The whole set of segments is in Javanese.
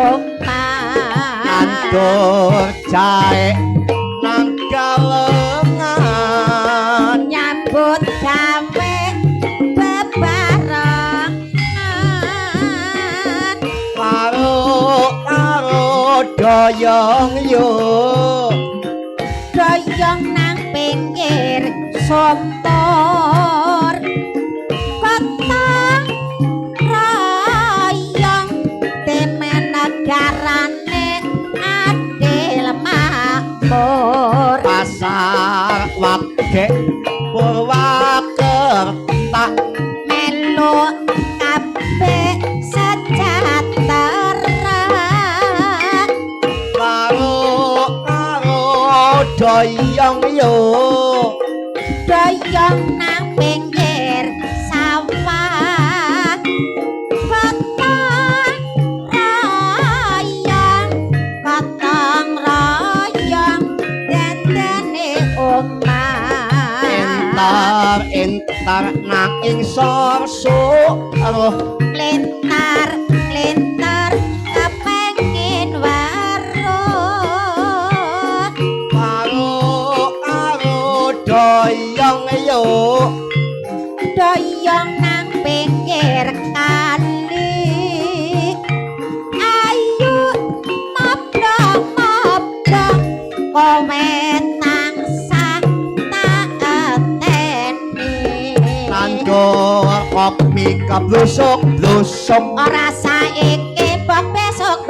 omah nandur jahe nang galengan nyambut gawe bebarengan karo doyong yo doyong nang pinggir sompor gotong royong temen negarane adil makmur pasar wage Purwakerta melu kabeh sejahtera karo doyong yo doyong nang pinggir sawah gotong royong dendene omah entar nang ing sorso Lintar kepengin weruh karo doyong yo doyong nang pinggir kali ayo mobdong kowe tansah taateni nandur kopi kablusuk ora saiki bok besok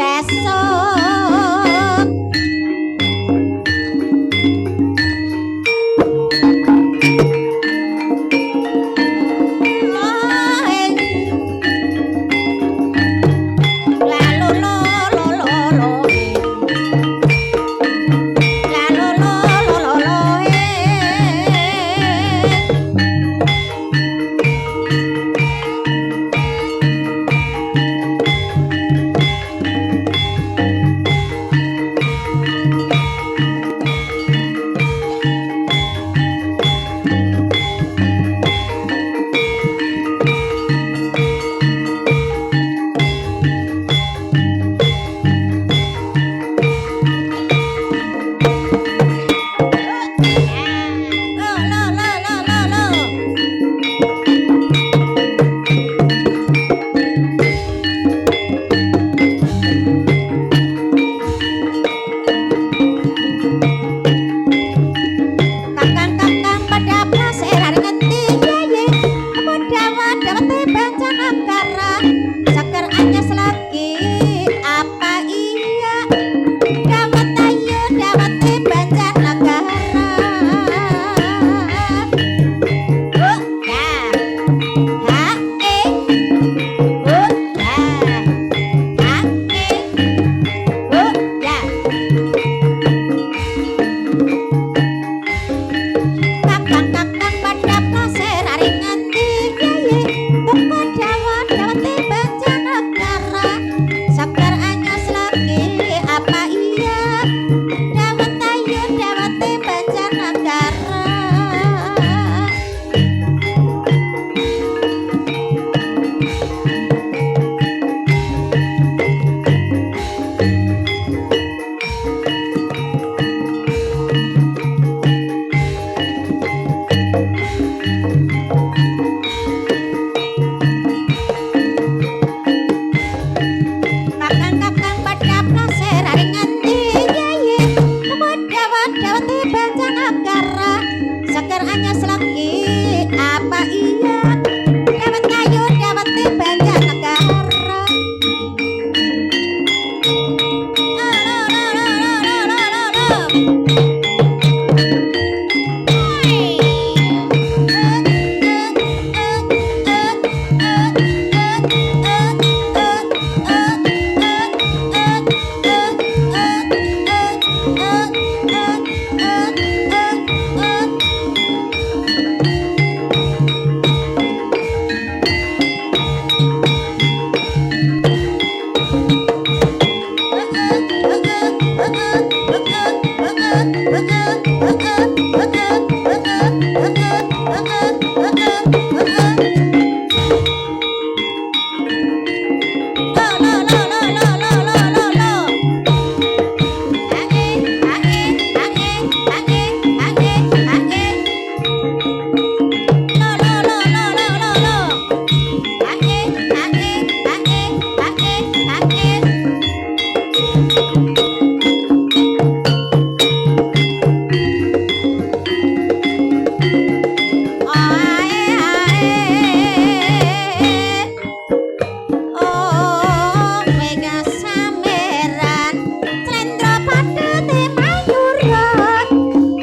Slendra padhete mayura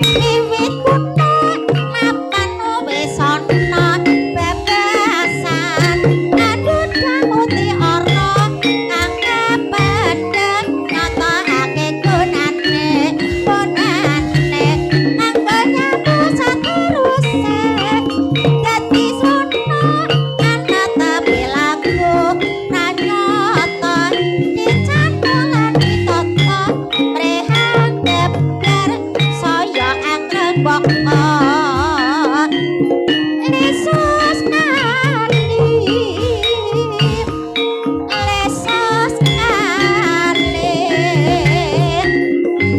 wiwit kuna mapan wis ana bebasan adut kamuti ora kang kepedhek nyatakake gunane ponane nang banyak sateruse dadi sono ana tapi laku pranyata dicantolan ditata rehang geber saya angreng bokko lesos kali lesos kali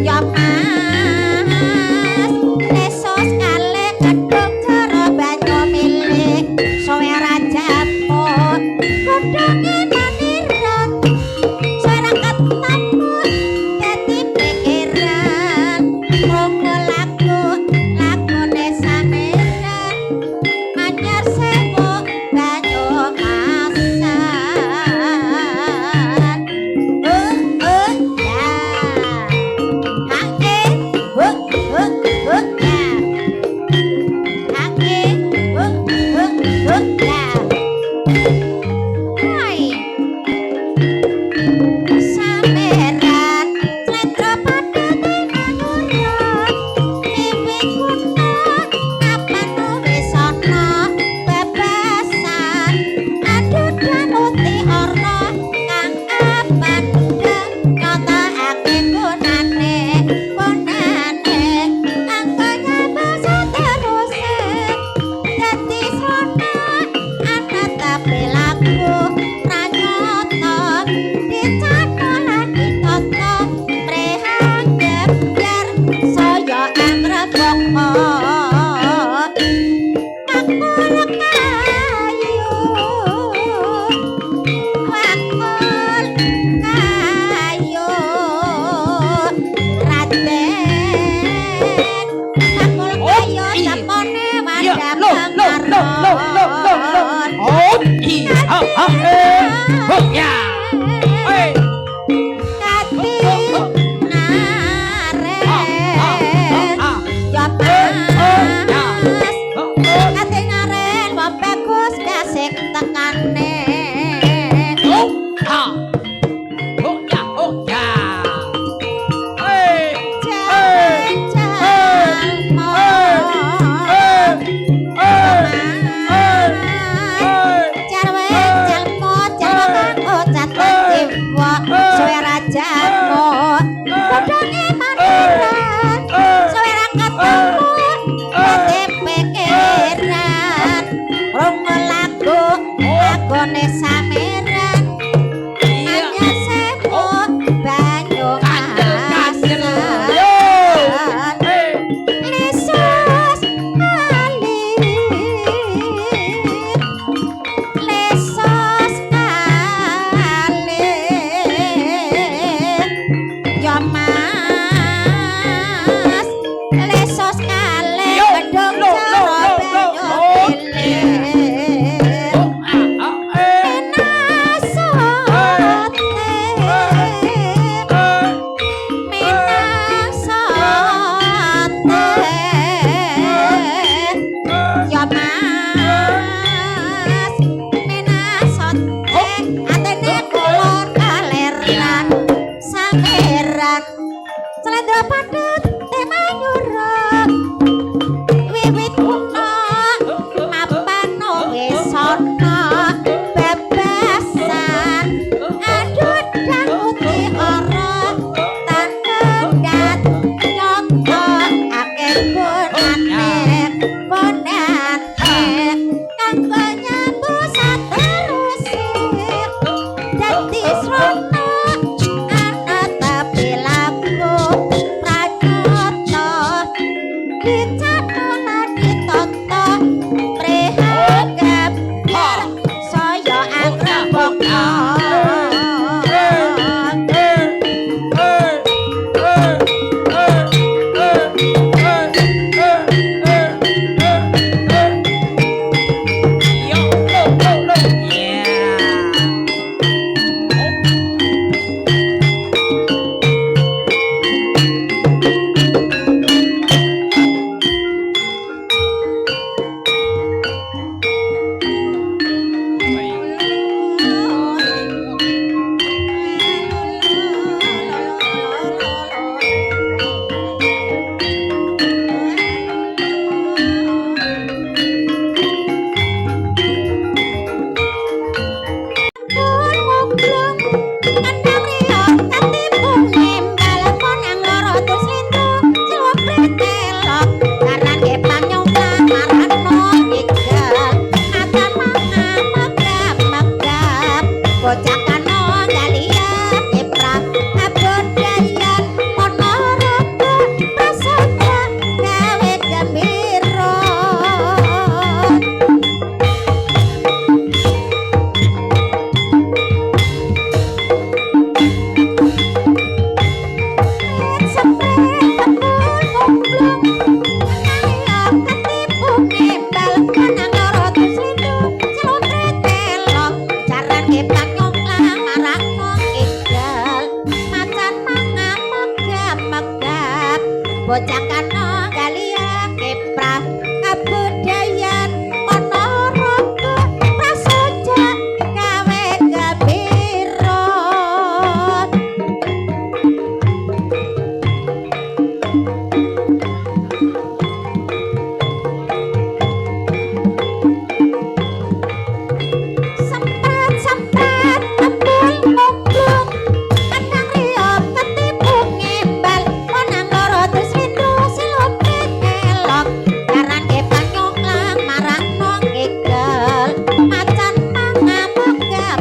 ya mas lesos kali kedung jero banyu milik sowe rajamu kodonge manirat suara ketamu dadi pikiran krungu lakune sameran anyar sewu banyu masan ya Ake, ya. Ake, ya. Hai. Sameran, slendra padhete manurut. Wiwit kuna, kapan wis ana bebasan. Adut kamuti ora kang apandheng nyatakake gunane ponane anggone basa teruse dadi sono ana tapi laku pranyata dicatolan ditata prehang gebyar saya angreng bokko akul kayu wakul kayu raden akul kayu sapone wadam kamaron Oh, iya, oh, ya. Hey. kati naren ya ya. mas kati naren wong bagus kasih tekane Oh, ah. Oh, ya, oh, ya. Hey. jalmo jarwe jalmo jalmo ocat jiwa suwe rajamu kodonge maniran suwe ketemu dadi pikiran rungu lagune sameran anyar sewu banyu masan lesos kali lesos kali ya mas lesos kali gedung jero banyu milik ya mas minasote atene kulon kaleran sameran slendra padhete manyurut wiwit kuna mapan wis ana bebasan adut danguti ora tanendat nyoto akeh gunane ponane kanggo nyambut sateruse dadi srana ana tapi laku bocah kana kaliyan kiprah kabudayan Ponorogo prasaja gawe gembira semprat embul mumplung kadang riyo ketipu ngembal menang loro terus rindu silupit elok jaran ke panyonglang marang nong igel macan mangamuk gap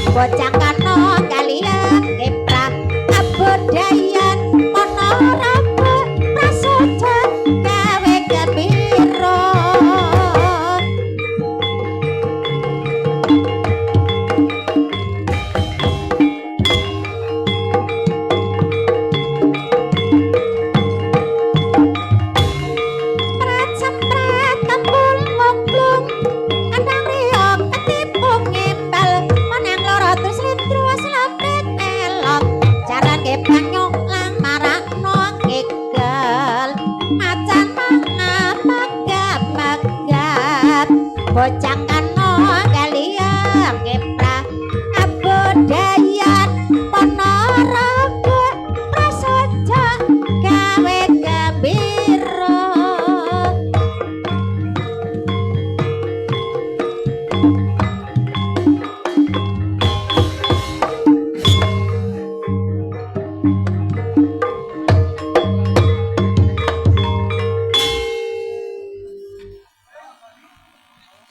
bocah kano kalian kiprah kabudayan Ponorogo prasaja gawe gembira semprat kembul mumplung kadang riyo ketipu ngembal menang loro terus rindu selapit elok jaran ke panyonglang marang nong igel macan mangamegap bocah kano kaliyan kiprah kabudayan Ponorogo prasaja gawe gembira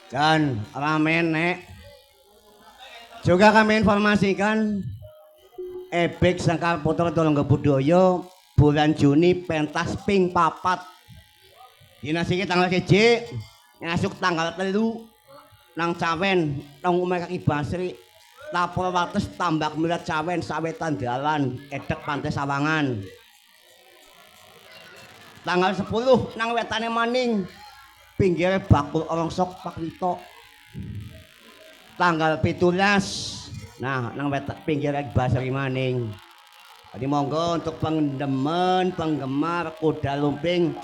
Dan ramen nek juga kami informasikan Ebek Sangkar Putra Tulungga Budaya bulan Juni pentas ping 4 dinas iki tanggal 1 ngasuk tanggal 3 nang Cawen nang omahe Kaki Basri lapor wates tambak milat Cawen sawetan dalan edek Pantai Sawangan tanggal 10 nang wetane maning pinggir bakul orongsok Pakrito tanggal 17 nah nang wetak pinggir Basri maning jadi monggo untuk penggemar kuda lumping